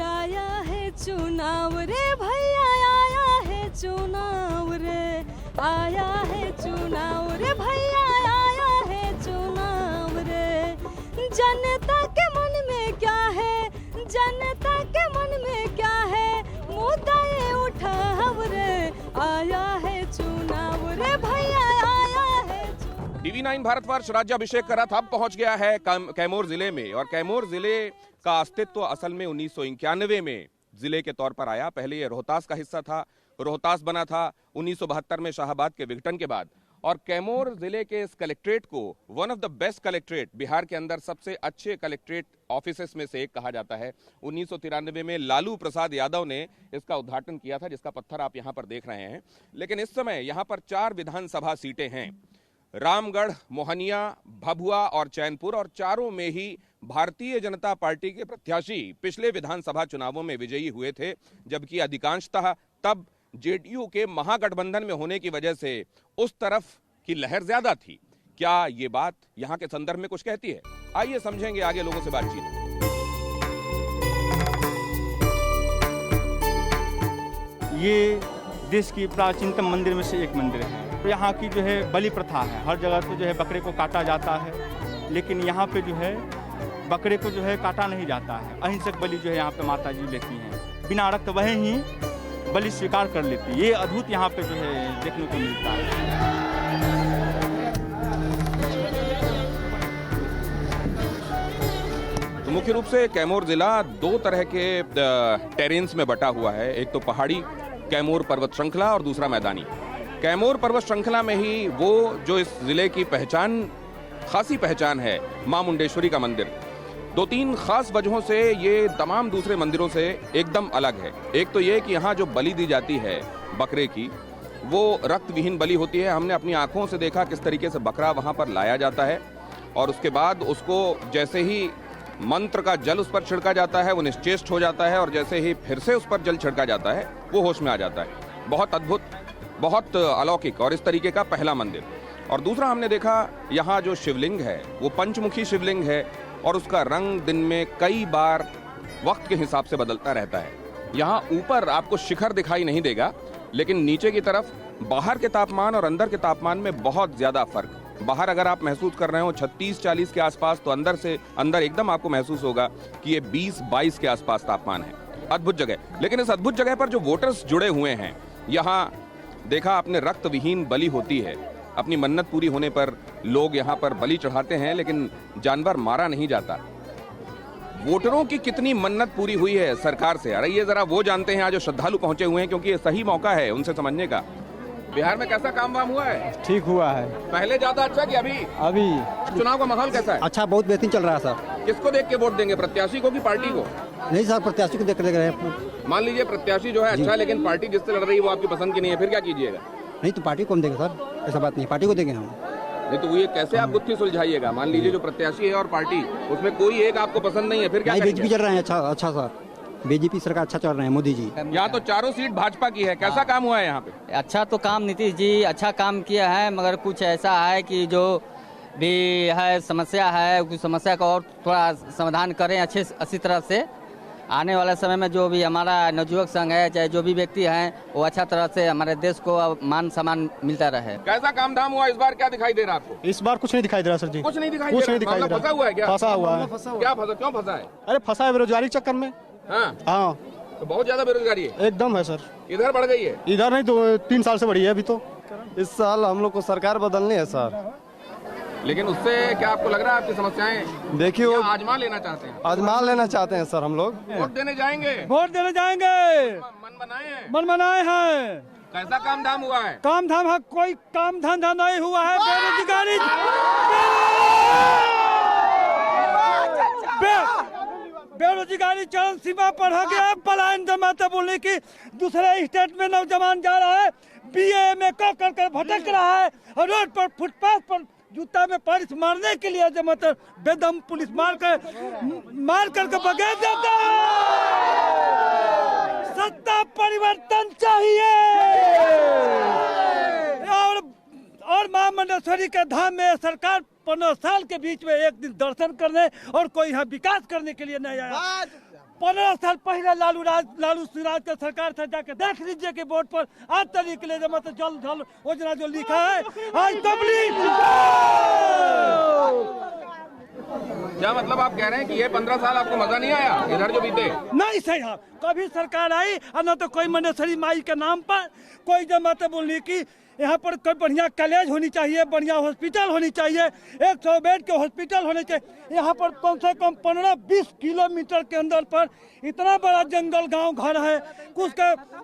आया है चुनाव रे भैया, आया है चुनाव रे, आया है चुनाव रे भैया, आया है चुनाव रे। जनता के मन में क्या है, जनता के मन में क्या है, मुद्दा ये उठाव रे, आया है चुनाव रे भैया, आया है चुनाव। TV9 भारतवर्ष राज्याभिषेक का रथ अब पहुंच गया है कैमूर जिले में। और कैमूर जिले का अस्तित्व असल में 1991 में जिले के तौर पर आया। पहले ये रोहतास का हिस्सा था, रोहतास बना था 1972 में शाहाबाद के विघटन के बाद। और कैमूर जिले के इस कलेक्ट्रेट को one of the best collectorate, Bihar के अंदर सबसे अच्छे कलेक्ट्रेट ऑफिसेस में से एक कहा जाता है। 1993 में लालू प्रसाद यादव ने इसका उद्घाटन किया था, जिसका पत्थर आप यहां पर देख रहे हैं। लेकिन इस समय यहां पर 4 विधानसभा सीटें हैं, रामगढ़, मोहनिया, भभुआ और चैनपुर, और चारों में ही भारतीय जनता पार्टी के प्रत्याशी पिछले विधानसभा चुनावों में विजयी हुए थे, जबकि अधिकांशतः तब जेडीयू के महागठबंधन में होने की वजह से उस तरफ की लहर ज्यादा थी। क्या ये बात यहां के संदर्भ में कुछ कहती है? आइए समझेंगे आगे लोगों से बातचीत। ये देश की प्राचीनतम मंदिर में से एक मंदिर है। यहाँ की जो है बलि प्रथा है, हर जगह पे जो है बकरे को काटा जाता है, लेकिन यहाँ पे जो है बकरे को जो है काटा नहीं जाता है। अहिंसक बलि जो है यहाँ पे माता जी लेती हैं, बिना रक्त वह ही बलि स्वीकार कर लेती है। ये अद्भुत यहाँ पे जो है देखने को मिलता है। तो मुख्य रूप से कैमूर जिला 2 तरह के टेरेन्स में बटा हुआ है। एक तो पहाड़ी कैमूर पर्वत श्रृंखला और दूसरा मैदानी। कैमूर पर्वत श्रृंखला में ही वो जो इस जिले की पहचान, खासी पहचान है, मां मुंडेश्वरी का मंदिर, 2-3 खास वजहों से ये तमाम दूसरे मंदिरों से एकदम अलग है। एक तो ये कि यहाँ जो बलि दी जाती है बकरे की, वो रक्त विहीन बलि होती है। हमने अपनी आंखों से देखा किस तरीके से बकरा वहाँ पर लाया जाता है, और उसके बाद उसको जैसे ही मंत्र का जल उस पर छिड़का जाता है वो निश्चेष्ट हो जाता है, और जैसे ही फिर से उस पर जल छिड़का जाता है वो होश में आ जाता है। बहुत अद्भुत, बहुत अलौकिक, और इस तरीके का पहला मंदिर। और दूसरा हमने देखा यहाँ जो शिवलिंग है वो पंचमुखी शिवलिंग है, और उसका रंग दिन में कई बार वक्त के हिसाब से बदलता रहता है। यहाँ ऊपर आपको शिखर दिखाई नहीं देगा, लेकिन नीचे की तरफ बाहर के तापमान और अंदर के तापमान में बहुत ज्यादा फर्क। बाहर अगर आप महसूस कर रहे हो 36-40 के आसपास, तो अंदर से अंदर एकदम आपको महसूस होगा कि ये 20-22 के आसपास तापमान है। अद्भुत जगह। लेकिन इस अद्भुत जगह पर जो वोटर्स जुड़े हुए हैं, यहाँ देखा आपने रक्त विहीन बलि होती है। अपनी मन्नत पूरी होने पर लोग यहाँ पर बलि चढ़ाते हैं, लेकिन जानवर मारा नहीं जाता। वोटरों की कितनी मन्नत पूरी हुई है सरकार से, अरे ये जरा वो जानते हैं आज जो श्रद्धालु पहुंचे हुए हैं, क्योंकि ये सही मौका है उनसे समझने का। बिहार में कैसा काम वाम हुआ है? ठीक हुआ है। पहले ज्यादा अच्छा कि अभी? चुनाव का माहौल कैसा है? अच्छा, बहुत बेहतरीन चल रहा है सर। किसको देख के वोट देंगे, प्रत्याशी को कि पार्टी को? नहीं सर, प्रत्याशी को देख रहे हैं। मान लीजिए प्रत्याशी जो है अच्छा है, लेकिन पार्टी जिससे लड़ रही है वो आपकी पसंद की नहीं है, फिर क्या कीजिएगा? नहीं तो पार्टी को हम देंगे सर, ऐसा बात नहीं, पार्टी को देंगे हम। नहीं तो ये कैसे आप गुत्थी सुलझाइएगा? मान लीजिए जो प्रत्याशी है और पार्टी, उसमें कोई एक आपको पसंद नहीं है, फिर क्या? बीजेपी चल रहे हैं। अच्छा सर, बीजेपी सरकार अच्छा चल रहे हैं, मोदी जी। यहाँ तो चारों सीट भाजपा की है। कैसा काम हुआ है यहाँ पे? अच्छा तो काम नीतीश जी अच्छा काम किया है, मगर कुछ ऐसा है कि जो भी है समस्या है, कुछ समस्या का और थोड़ा समाधान करें अच्छी तरह से। आने वाले समय में जो भी हमारा नवयुवक संघ है, चाहे जो भी व्यक्ति हैं, वो अच्छा तरह से हमारे देश को मान सम्मान मिलता रहे। कैसा काम धाम हुआ इस बार? क्या दिखाई दे रहा है आपको? इस बार कुछ नहीं दिखाई दे रहा सर जी। कुछ नहीं दिखाई दे रहा। फंसा हुआ है क्या? फंसा हुआ है। क्या फंसा? क्यों फंसा है? अरे फंसा है बेरोजगारी चक्कर में। हाँ, तो बहुत ज्यादा बेरोजगारी है। एकदम है सर। इधर बढ़ गई है? इधर नहीं तो 3 साल से बढ़ी है अभी तो। इस साल हम लोग को सरकार बदलनी है सर। लेकिन उससे क्या आपको लग रहा है आपकी समस्याएं देखिए वो आजमा लेना चाहते हैं? आजमा लेना चाहते हैं सर। हम लोग वोट देने जाएंगे। मन बनाए हैं। कैसा काम धाम हुआ है? काम धाम है, कोई काम धंधा नहीं हुआ है। बेरोजगारी चरम सीमा पर हो गया। पलायन जमाते बोले कि दूसरे स्टेट में नौजवान जा रहा है, BA में कर भटक रहा है, और रोड पर फुटपाथ पर जूता में पालिश मारने के लिए जमाते बेदम पुलिस मार करके बगैर देता है। सत्ता परिवर्तन चाहिए, और मां मुंडेश्वरी के धाम में सरकार 15 साल के बीच में एक दिन दर्शन करने और कोई यहाँ विकास करने के लिए नहीं आया। 15 साल पहले लालू सिराज का सरकार था, जाके देख लीजिए कि बोर्ड पर आज तक के लिए मतलब जल जल योजना जो लिखा है आज कंप्लीट। क्या मतलब आप कह रहे हैं कि ये 15 साल आपको मजा नहीं आया इधर जो बीते? नहीं सही है, कभी सरकार आई और न तो कोई मंडेश्वरी माई के नाम पर कोई जो मतलब बोली कि यहाँ पर कोई बढ़िया कॉलेज होनी चाहिए, बढ़िया हॉस्पिटल होनी चाहिए, 100 बेड के हॉस्पिटल होने चाहिए। यहाँ पर कम से कम 15-20 किलोमीटर के अंदर पर इतना बड़ा जंगल गांव घर है,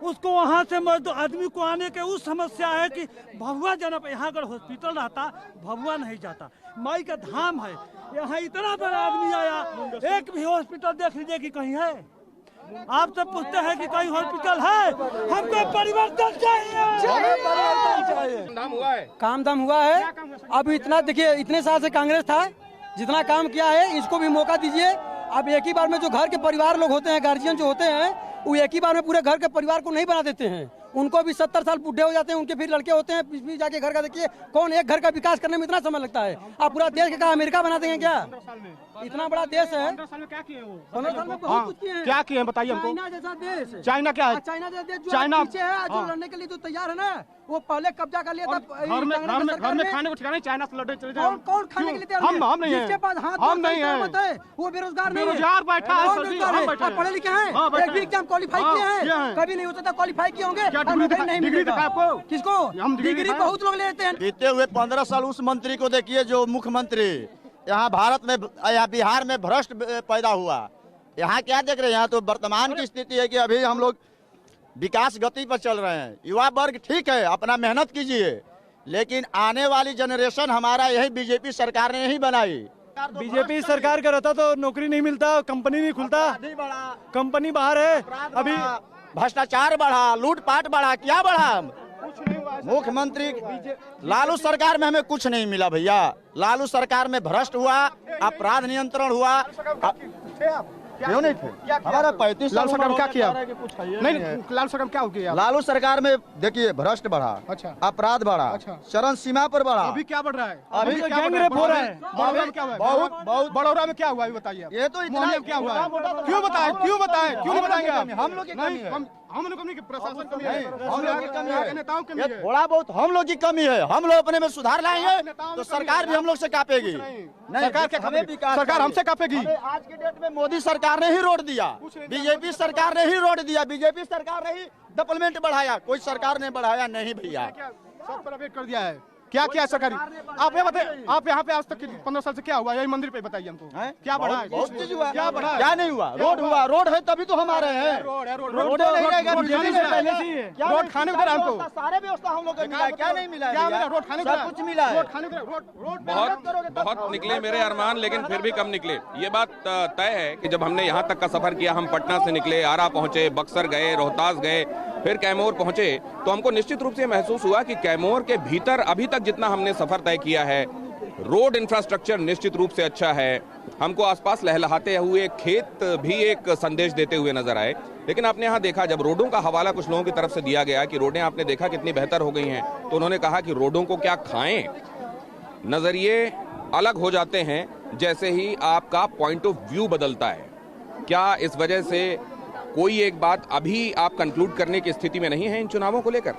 उसको वहाँ से आदमी को आने के उस समस्या है कि भभुआ जनप यहाँ अगर हॉस्पिटल रहता भभुआ नहीं जाता, माई का धाम है। यहाँ इतना बड़ा आदमी आया, एक भी हॉस्पिटल देख लीजिए कि कहीं है। आप सब पूछते हैं कि कहीं हॉस्पिटल है, हमको परिवर्तन चाहिए। नाम हुआ है, काम दाम हुआ है। अब इतना देखिए, इतने साल से कांग्रेस था, जितना काम किया है इसको भी मौका दीजिए। अब एक ही बार में जो घर के परिवार लोग होते हैं, गार्जियन जो होते हैं, वो एक ही बार में पूरे घर के परिवार को नहीं बना देते हैं। उनको भी 70 साल बूढ़े हो जाते हैं, उनके फिर लड़के होते हैं, बीच जाके घर का देखिए कौन एक घर का विकास करने में इतना समय लगता है। आप पूरा देश का अमेरिका बना देंगे क्या? इतना बड़ा देश है। 15 साल में क्या किए वो? 15 साल में बहुत कुछ किए हैं। क्या किए हैं बताइए हमको। चाइना जैसा देश, चाइना क्या है? चाइना जैसा देश जो चाइना पीछे है, जो लड़ने के लिए तो तैयार है ना, वो पहले कब्जा कर लिया था। घर में खाने को ठिकाना चाइना से लड़े चले जाए। कौन खाने के लिए तैयार है? हम नहीं हैं। जिसके पास हाथ हम नहीं हैं। वो बेरोजगार नहीं है। बेरोजगार बैठा है, कौन बेरोजगार है? आप पढ़े लिखे हैं, एक भी एग्जाम क्वालिफाई किए हैं? कभी नहीं होता था, क्वालिफाई किए होंगे, नहीं मिलेगा आपको। किसको? डिग्री बहुत लोग लेते हैं। बीते हुए 15 साल उस मंत्री को देखिए जो मुख्यमंत्री यहाँ भारत में, यहाँ बिहार में भ्रष्ट पैदा हुआ। यहाँ क्या देख रहे हैं? यहाँ तो वर्तमान की स्थिति है कि अभी हम लोग विकास गति पर चल रहे हैं। युवा वर्ग ठीक है, अपना मेहनत कीजिए, लेकिन आने वाली जनरेशन हमारा यही बीजेपी सरकार ने ही बनाई। बीजेपी सरकार का रहता तो नौकरी नहीं मिलता, कंपनी नहीं खुलता, कंपनी बाहर है। अभी भ्रष्टाचार बढ़ा, लूटपाट बढ़ा, क्या बढ़ा? मुख्यमंत्री लालू सरकार में हमें कुछ नहीं मिला भैया। लालू सरकार में भ्रष्ट हुआ, अपराध नियंत्रण हुआ। क्यों नहीं थे? हमारा 35 लालू सरकार साल क्या किया? नहीं, लालू सरकार क्या हो गया? लालू सरकार में देखिए भ्रष्ट बढ़ा, अच्छा, अपराध बढ़ा, अच्छा, चरम सीमा पर बढ़ा। अभी क्या बढ़ रहा है? अभी तो गैंग रेप हो रहा है। बहुत बहुत बड़ौरा में क्या हुआ अभी बताइए? ये तो इतना क्या हुआ? क्यों बताए? क्यों नहीं बताएंगे? हम लोग की कमी है, हम लोग की प्रशासन कमी है, हम लोग की कमी है, नेताओं की कमी है। थोड़ा बहुत हम लोग की कमी है। हम लोग अपने में सुधार लाएंगे तो सरकार भी हम लोग से कापेगी। नहीं, सरकार क्या हमें विकास, सरकार हमसे कापेगी। आज की डेट में मोदी सरकार ने ही रोड दिया, बीजेपी सरकार ने ही रोड दिया, बीजेपी सरकार ने ही डेवलपमेंट बढ़ाया, कोई सरकार ने बढ़ाया नहीं भैया। सब प्राइवेट कर दिया है। क्या किया सरकारी? आप ये बताइए, आप यहाँ पे आज तक 15 साल से क्या हुआ? यही मंदिर पे बताइए हमको, क्या बढ़ा है? बहुत चीज हुआ, क्या बढ़ा? क्या नहीं हुआ? रोड हुआ, रोड है तभी तो हम आ रहे हैं। रोड नहीं रहेगा, रोड खाने को दे रहा हमको, सारे व्यवस्था हम लोग को मिला, क्या नहीं मिला? क्या मिला? रोड खाने को सब कुछ मिला है। बहुत निकले मेरे अरमान, लेकिन फिर भी कम निकले। ये बात तय है कि जब हमने यहाँ तक का सफर किया, हम पटना से निकले, आरा पहुंचे, बक्सर गए, रोहतास गए, फिर कैमूर पहुंचे, तो हमको निश्चित रूप से महसूस हुआ कि कैमूर के भीतर अभी तक जितना हमने सफर तय किया है, रोड इंफ्रास्ट्रक्चर निश्चित रूप से अच्छा है। हमको आसपास लहलहाते हुए खेत भी एक संदेश देते हुए नजर आए। लेकिन आपने यहाँ देखा, जब रोडों का हवाला कुछ लोगों की तरफ से दिया गया कि रोडें आपने देखा कितनी बेहतर हो गई हैं, तो उन्होंने कहा कि रोडों को क्या खाएं। नजरिए अलग हो जाते हैं जैसे ही आपका पॉइंट ऑफ व्यू बदलता है। क्या इस वजह से कोई एक बात अभी आप कंक्लूड करने की स्थिति में नहीं है इन चुनावों को लेकर?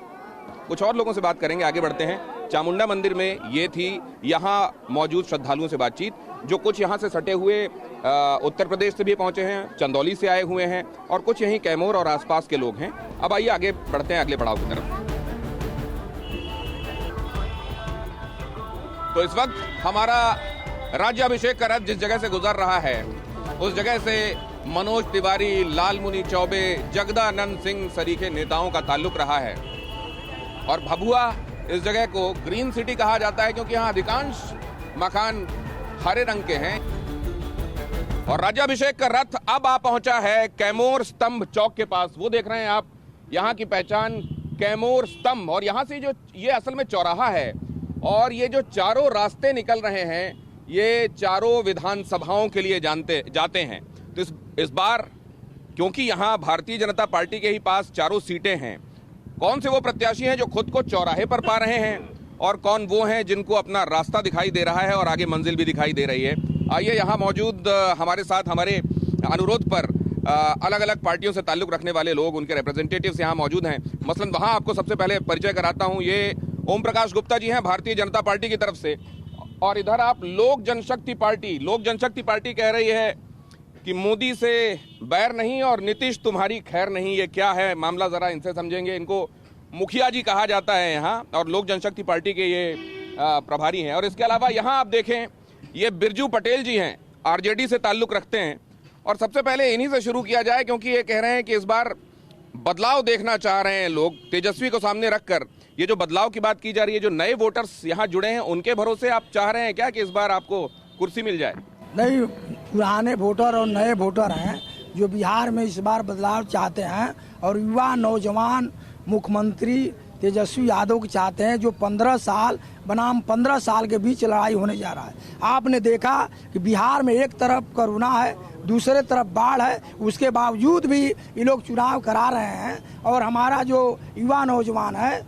कुछ और लोगों से बात करेंगे, आगे बढ़ते हैं। चामुंडा मंदिर में ये थी यहाँ मौजूद श्रद्धालुओं से बातचीत, जो कुछ यहाँ से सटे हुए उत्तर प्रदेश से भी पहुंचे हैं, चंदौली से आए हुए हैं, और कुछ यहीं कैमूर और आसपास के लोग हैं। अब आइए आगे बढ़ते हैं अगले पड़ाव की तरफ। तो इस वक्त हमारा राज्याभिषेक का रथ जिस जगह से गुजर रहा है, उस जगह से मनोज तिवारी, लालमुनि चौबे, जगदानंद सिंह सरीखे नेताओं का ताल्लुक रहा है। और भभुआ इस जगह को ग्रीन सिटी कहा जाता है क्योंकि यहाँ अधिकांश मकान हरे रंग के हैं। और राज्याभिषेक का रथ अब आ पहुंचा है कैमूर स्तंभ चौक के पास। वो देख रहे हैं आप, यहाँ की पहचान कैमूर स्तंभ, और यहाँ से जो ये असल में चौराहा है, और ये जो चारों रास्ते निकल रहे हैं, ये चारों विधानसभाओं के लिए जाते हैं। तो इस बार क्योंकि यहाँ भारतीय जनता पार्टी के ही पास चारों सीटें हैं, कौन से वो प्रत्याशी हैं जो खुद को चौराहे पर पा रहे हैं, और कौन वो हैं जिनको अपना रास्ता दिखाई दे रहा है और आगे मंजिल भी दिखाई दे रही है। आइए यहाँ मौजूद हमारे साथ हमारे अनुरोध पर अलग अलग पार्टियों से ताल्लुक रखने वाले लोग, उनके रिप्रेजेंटेटिव्स यहाँ मौजूद हैं। मसलन वहाँ आपको सबसे पहले परिचय कराता हूँ, ये ओम प्रकाश गुप्ता जी हैं भारतीय जनता पार्टी की तरफ से, और इधर आप लोक जनशक्ति पार्टी कह रही है कि मोदी से बैर नहीं और नीतीश तुम्हारी खैर नहीं। ये क्या है मामला, जरा इनसे समझेंगे। इनको मुखिया जी कहा जाता है यहाँ, और लोक जनशक्ति पार्टी के ये प्रभारी हैं। और इसके अलावा यहाँ आप देखें, ये बिरजू पटेल जी हैं, आरजेडी से ताल्लुक रखते हैं। और सबसे पहले इन्हीं से शुरू किया जाए, क्योंकि ये कह रहे हैं कि इस बार बदलाव देखना चाह रहे हैं लोग, तेजस्वी को सामने रखकर। ये जो बदलाव की बात की जा रही है, जो नए वोटर्स यहाँ जुड़े हैं, उनके भरोसे आप चाह रहे हैं क्या कि इस बार आपको कुर्सी मिल जाए? नहीं, पुराने वोटर और नए वोटर हैं जो बिहार में इस बार बदलाव चाहते हैं, और युवा नौजवान मुख्यमंत्री तेजस्वी यादव को चाहते हैं, जो 15 साल बनाम 15 साल के बीच लड़ाई होने जा रहा है। आपने देखा कि बिहार में एक तरफ कोरोना है, दूसरे तरफ बाढ़ है, उसके बावजूद भी ये लोग चुनाव करा रहे हैं। और हमारा जो युवा नौजवान है,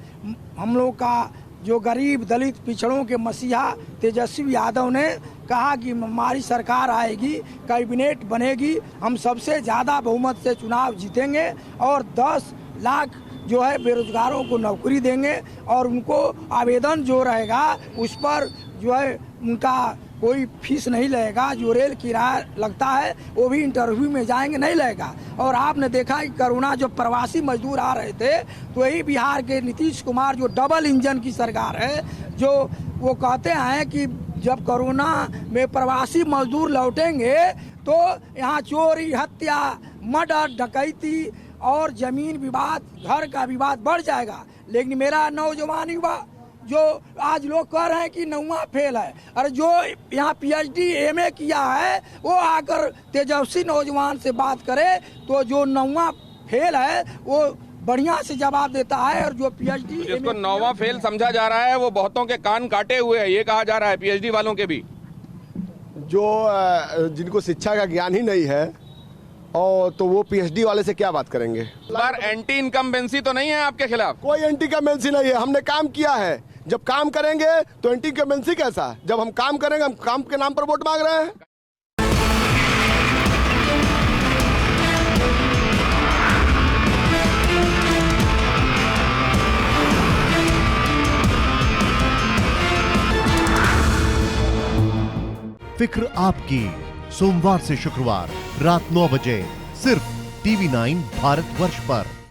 हम लोग का जो गरीब दलित पिछड़ों के मसीहा तेजस्वी यादव ने कहा कि हमारी सरकार आएगी, कैबिनेट बनेगी, हम सबसे ज़्यादा बहुमत से चुनाव जीतेंगे और 10 लाख जो है बेरोजगारों को नौकरी देंगे, और उनको आवेदन जो रहेगा उस पर जो है उनका कोई फीस नहीं लगेगा। जो रेल किराया लगता है वो भी इंटरव्यू में जाएंगे नहीं लगेगा। और आपने देखा कि कोरोना जो प्रवासी मजदूर आ रहे थे, तो यही बिहार के नीतीश कुमार जो डबल इंजन की सरकार है, जो वो कहते हैं कि जब कोरोना में प्रवासी मजदूर लौटेंगे तो यहाँ चोरी, हत्या, मर्डर, डकैती और जमीन विवाद, घर का विवाद बढ़ जाएगा। लेकिन मेरा नौजवान युवा जो आज लोग कह रहे हैं कि 9वां फेल है, और जो यहाँ PhD MA किया है वो आकर तेजस्वी नौजवान से बात करे तो जो 9वां फेल है वो बढ़िया से जवाब देता है। और जो PhD जिसको 9वां फेल समझा जा रहा है वो बहुतों के कान काटे हुए है, ये कहा जा रहा है PhD वालों के भी, जो जिनको शिक्षा का ज्ञान ही नहीं है, और तो वो PhD वाले से क्या बात करेंगे। बार एंटी इनकम्बेंसी तो नहीं है आपके खिलाफ? कोई एंटी इनकम्बेंसी नहीं है, हमने काम किया है। जब काम करेंगे तो एंटी इनकम्बेंसी कैसा? जब हम काम करेंगे, हम काम के नाम पर वोट मांग रहे हैं। फिक्र आपकी, सोमवार से शुक्रवार रात 9 बजे सिर्फ TV9 भारतवर्ष पर।